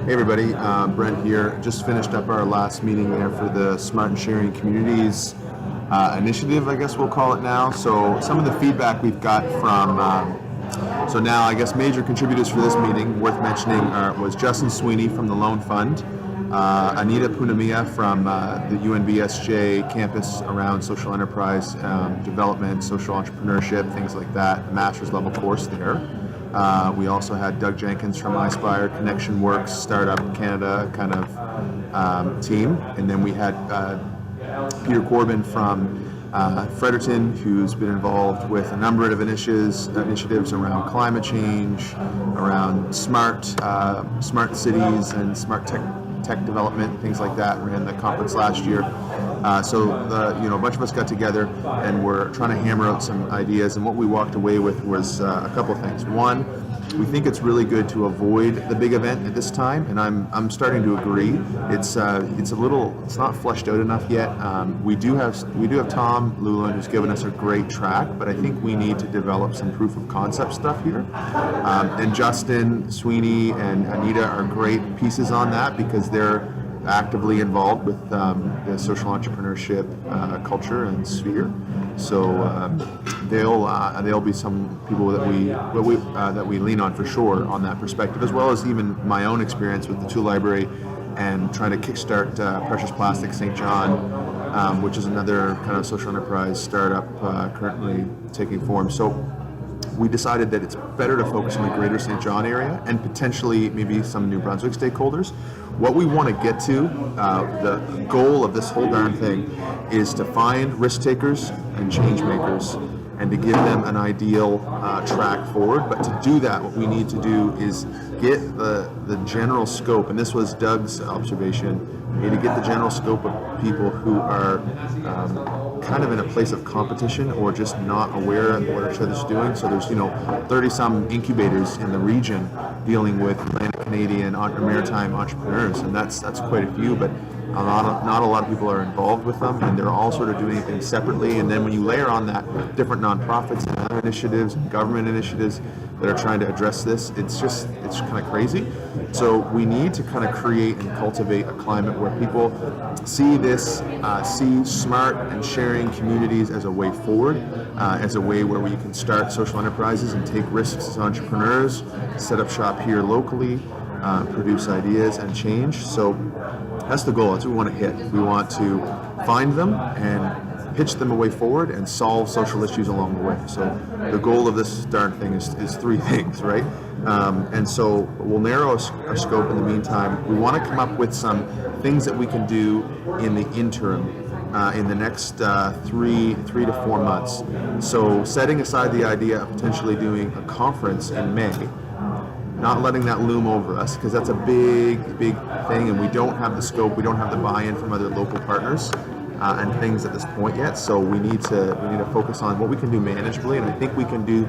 Hey everybody, Brent here. Just finished up our last meeting there for the Smart and Sharing Communities initiative, I guess we'll call it now. So some of the feedback we've got from, so now I guess major contributors for this meeting, worth mentioning, was Justin Sweeney from the Loan Fund, Anita Punamia from the UNBSJ campus around social enterprise development, social entrepreneurship, things like that, a master's level course there. We also had Doug Jenkins from iSpire, Connection Works, Startup Canada kind of team. And then we had Peter Corbin from Fredericton, who's been involved with a number of initiatives around climate change, around smart cities and smart tech development, things like that. Ran the conference last year. So a bunch of us got together and we're trying to hammer out some ideas, and what we walked away with was a couple of things. One, we think it's really good to avoid the big event at this time, and I'm starting to agree. It's not fleshed out enough yet. We do have Tom Lulin, who's given us a great track, but I think we need to develop some proof of concept stuff here. And Justin Sweeney and Anita are great pieces on that because they're actively involved with the social entrepreneurship culture and sphere. So they'll be some people that we lean on for sure on that perspective, as well as even my own experience with the Tool Library and trying to kickstart Precious Plastic St. John, which is another kind of social enterprise startup currently taking form. So we decided that it's better to focus on the greater St. John area and potentially maybe some New Brunswick stakeholders. What we want to get to, the goal of this whole darn thing, is to find risk takers and change makers and to give them an ideal track forward. But to do that, what we need to do is get the general scope, and this was Doug's observation, we need to get the general scope of people who are kind of in a place of competition or just not aware of what each other's doing. So there's 30-some incubators in the region dealing with Atlantic Canadian maritime entrepreneurs, and that's quite a few, but not a lot of people are involved with them, and they're all sort of doing things separately. And then when you layer on that different nonprofits and other initiatives and government initiatives that are trying to address this, it's kind of crazy. So we need to kind of create and cultivate a climate where people see smart and sharing communities as a way forward, as a way where we can start social enterprises and take risks as entrepreneurs, set up shop here locally, produce ideas and change. So that's the goal. That's what we want to hit. We want to find them and pitch them a way forward and solve social issues along the way. So the goal of this darn thing is three things, right? And so we'll narrow our scope in the meantime. We want to come up with some things that we can do in the interim, in the next 3 to 4 months. So setting aside the idea of potentially doing a conference in May, not letting that loom over us, because that's a big thing, and we don't have the scope, we don't have the buy-in from other local partners and things at this point yet. So we need to focus on what we can do manageably, and I think we can do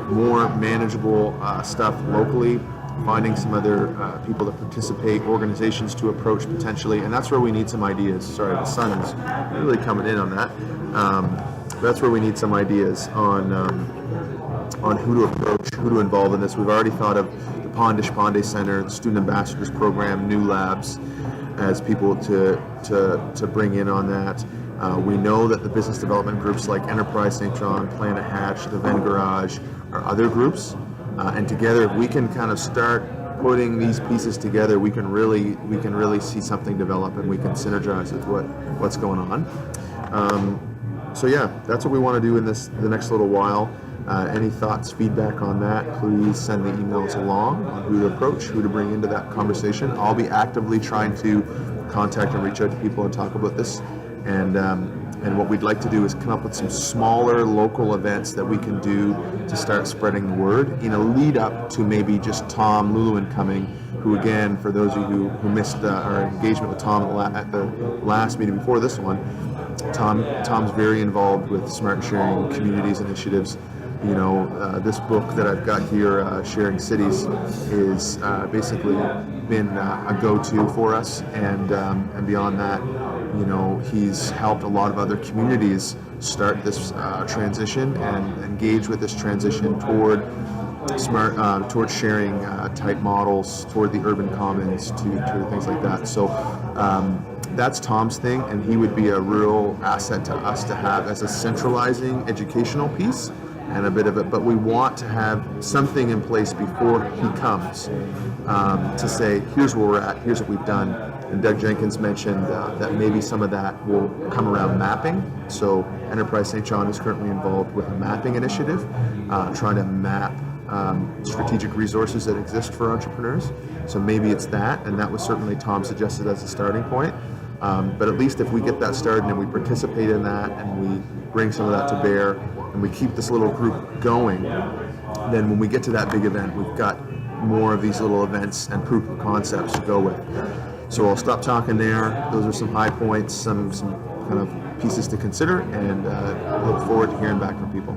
more manageable stuff locally, finding some other people that participate, organizations to approach potentially, and that's where we need some ideas. Sorry, the sun is really coming in on that. That's where we need some ideas on who to approach, who to involve in this. We've already thought of the Pondish Ponde Center, the Student Ambassadors Program, New Labs, as people to bring in on that. We know that the business development groups like Enterprise St. John, Planet Hatch, the Venn Garage are other groups, and together if we can kind of start putting these pieces together, we can really see something develop, and we can synergize with what's going on. So yeah, that's what we want to do in the next little while. Any thoughts, feedback on that, please send the emails along on who to approach, who to bring into that conversation. I'll be actively trying to contact and reach out to people and talk about this. And what we'd like to do is come up with some smaller local events that we can do to start spreading the word in a lead up to maybe just Tom Lulin coming, who again, for those of you who missed our engagement with Tom at the last meeting before this one, Tom's very involved with Smart and Sharing Communities initiatives. This book that I've got here, Sharing Cities, is basically been a go-to for us, and beyond that, he's helped a lot of other communities start this transition and engage with this transition toward smart towards sharing type models toward the urban commons to things like that. So that's Tom's thing, and he would be a real asset to us to have as a centralizing educational piece and a bit of it. But we want to have something in place before he comes to say, here's where we're at, here's what we've done. And Doug Jenkins mentioned that maybe some of that will come around mapping. So Enterprise St. John is currently involved with a mapping initiative, trying to map strategic resources that exist for entrepreneurs. So maybe it's that, and that was certainly Tom suggested as a starting point. But at least if we get that started and we participate in that and we bring some of that to bear and we keep this little group going, then when we get to that big event, we've got more of these little events and proof of concepts to go with. So I'll stop talking there. Those are some high points, some kind of pieces to consider, and look forward to hearing back from people.